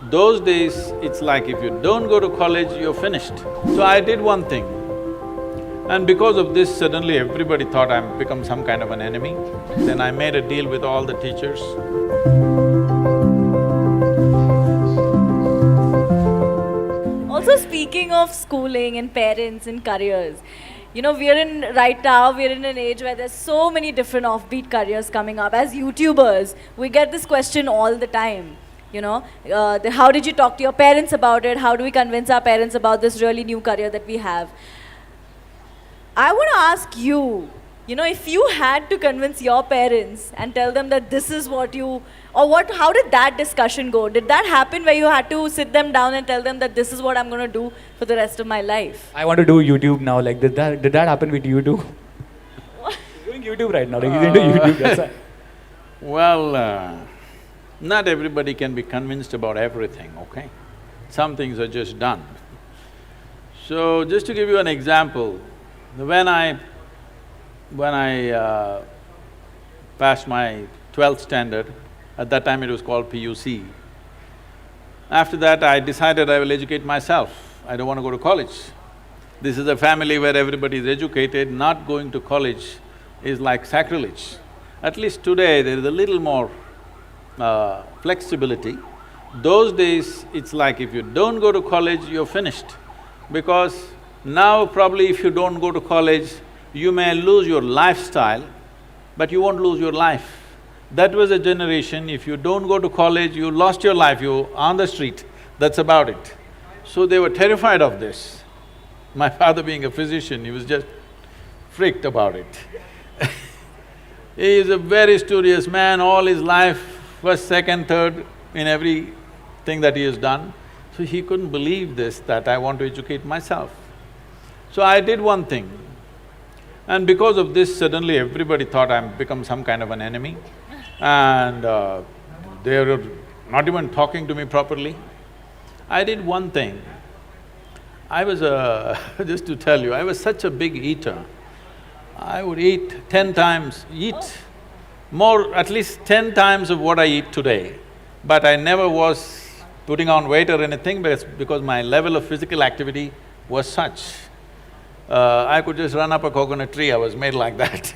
Those days, it's like if you don't go to college, you're finished. So I did one thing, and because of this, suddenly everybody thought I'm become some kind of an enemy. Then I made a deal with all the teachers. Also, speaking of schooling and parents and careers, right now, we're in an age where there's so many different offbeat careers coming up. As YouTubers, we get this question all the time. How did you talk to your parents about it? How do we convince our parents about this really new career that we have? I want to ask you, if you had to convince your parents and tell them that this is what you, how did that discussion go? Did that happen where you had to sit them down and tell them that this is what I'm going to do for the rest of my life? I want to do YouTube now. Like, did that happen with you too? What? He's doing YouTube right now. Like, he's into YouTube. That's why. Well, not everybody can be convinced about everything, okay? Some things are just done. So, just to give you an example, when I passed my 12th standard, at that time it was called PUC, after that I decided I will educate myself, I don't want to go to college. This is a family where everybody is educated, not going to college is like sacrilege. At least today there is a little more flexibility. Those days, it's like if you don't go to college, you're finished. Because now probably if you don't go to college, you may lose your lifestyle, but you won't lose your life. That was a generation, if you don't go to college, you lost your life, you're on the street, that's about it. So they were terrified of this. My father being a physician, he was just freaked about it. He is a very studious man, all his life, first, second, third in everything that he has done. So he couldn't believe this, that I want to educate myself. So I did one thing, and because of this, suddenly everybody thought I'm become some kind of an enemy, and they were not even talking to me properly. I did one thing. I was just to tell you, I was such a big eater. I would eat 10 times, more, at least 10 times of what I eat today. But I never was putting on weight or anything because my level of physical activity was such. I could just run up a coconut tree, I was made like that.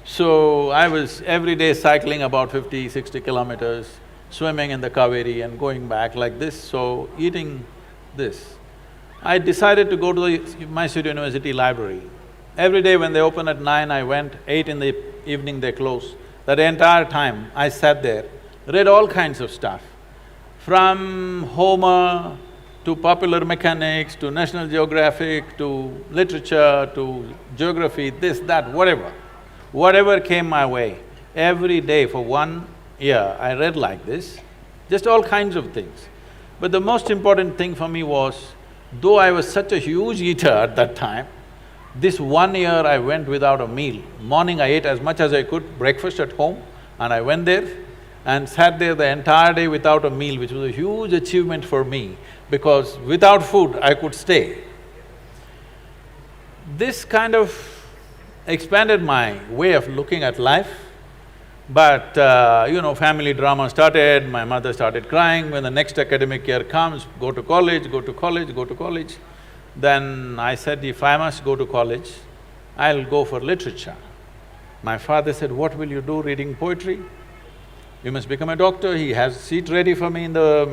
So I was every day cycling about 50, 60 kilometers, swimming in the Kaveri and going back like this, so eating this. I decided to go to the Mysore University library. Every day when they open at 9, I went, 8 in the evening they close. That entire time, I sat there, read all kinds of stuff, from Homer to popular mechanics, to National Geographic, to literature, to geography, this, that, whatever. Whatever came my way, every day for 1 year, I read like this, just all kinds of things. But the most important thing for me was, though I was such a huge eater at that time, this 1 year I went without a meal. Morning I ate as much as I could, breakfast at home, and I went there and sat there the entire day without a meal, which was a huge achievement for me, because without food I could stay. This kind of expanded my way of looking at life, but family drama started, my mother started crying when the next academic year comes, go to college, go to college, go to college. Then I said, if I must go to college, I'll go for literature. My father said, what will you do reading poetry? You must become a doctor. He has seat ready for me in the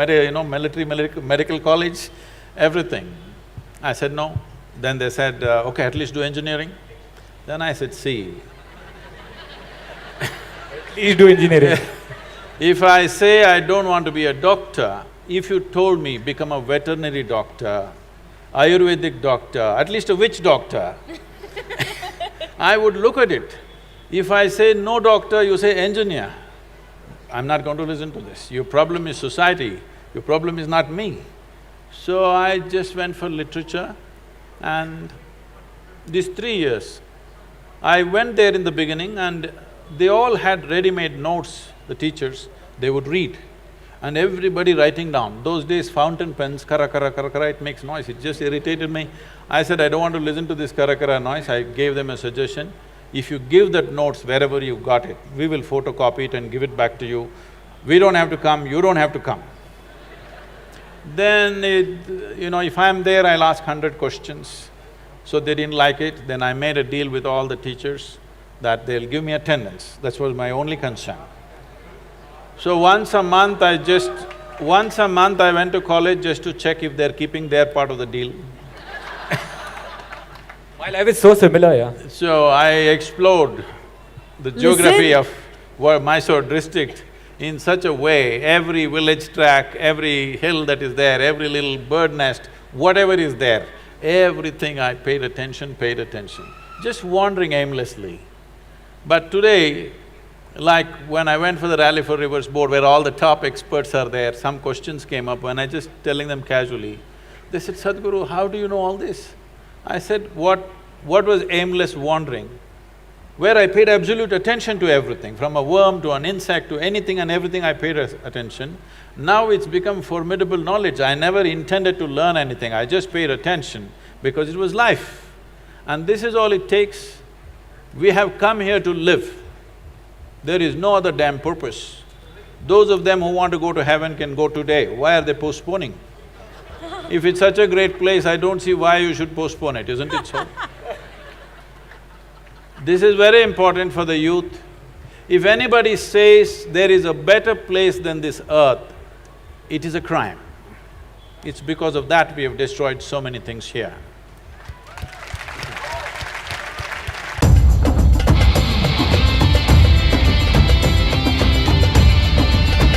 medical college, everything. I said, no. Then they said, okay, at least do engineering. Then I said, see, Please do engineering. if I say I don't want to be a doctor, if you told me become a veterinary doctor, Ayurvedic doctor, at least a witch doctor, I would look at it. If I say no doctor, you say engineer, I'm not going to listen to this. Your problem is society, your problem is not me. So I just went for literature, and these 3 years, I went there in the beginning and they all had ready-made notes, the teachers, they would read. And everybody writing down. Those days fountain pens, kara kara kara kara, it makes noise, it just irritated me. I said, I don't want to listen to this kara kara noise. I gave them a suggestion, if you give that notes wherever you got it, we will photocopy it and give it back to you. We don't have to come, you don't have to come. Then if I'm there, I'll ask 100 questions. So they didn't like it, then I made a deal with all the teachers that they'll give me attendance. That was my only concern. So once a month I went to college just to check if they're keeping their part of the deal. My life is so similar, yeah. So I explored the geography of Mysore district in such a way, every village track, every hill that is there, every little bird nest, whatever is there, everything I paid attention, just wandering aimlessly. But today, like when I went for the Rally for Rivers board where all the top experts are there, some questions came up when I just telling them casually, they said, "Sadhguru, how do you know all this?" I said, what was aimless wandering? Where I paid absolute attention to everything, from a worm to an insect to anything and everything I paid attention. Now it's become formidable knowledge. I never intended to learn anything, I just paid attention because it was life. And this is all it takes. We have come here to live. There is no other damn purpose. Those of them who want to go to heaven can go today. Why are they postponing? If it's such a great place, I don't see why you should postpone it, isn't it so? This is very important for the youth. If anybody says there is a better place than this earth, it is a crime. It's because of that we have destroyed so many things here.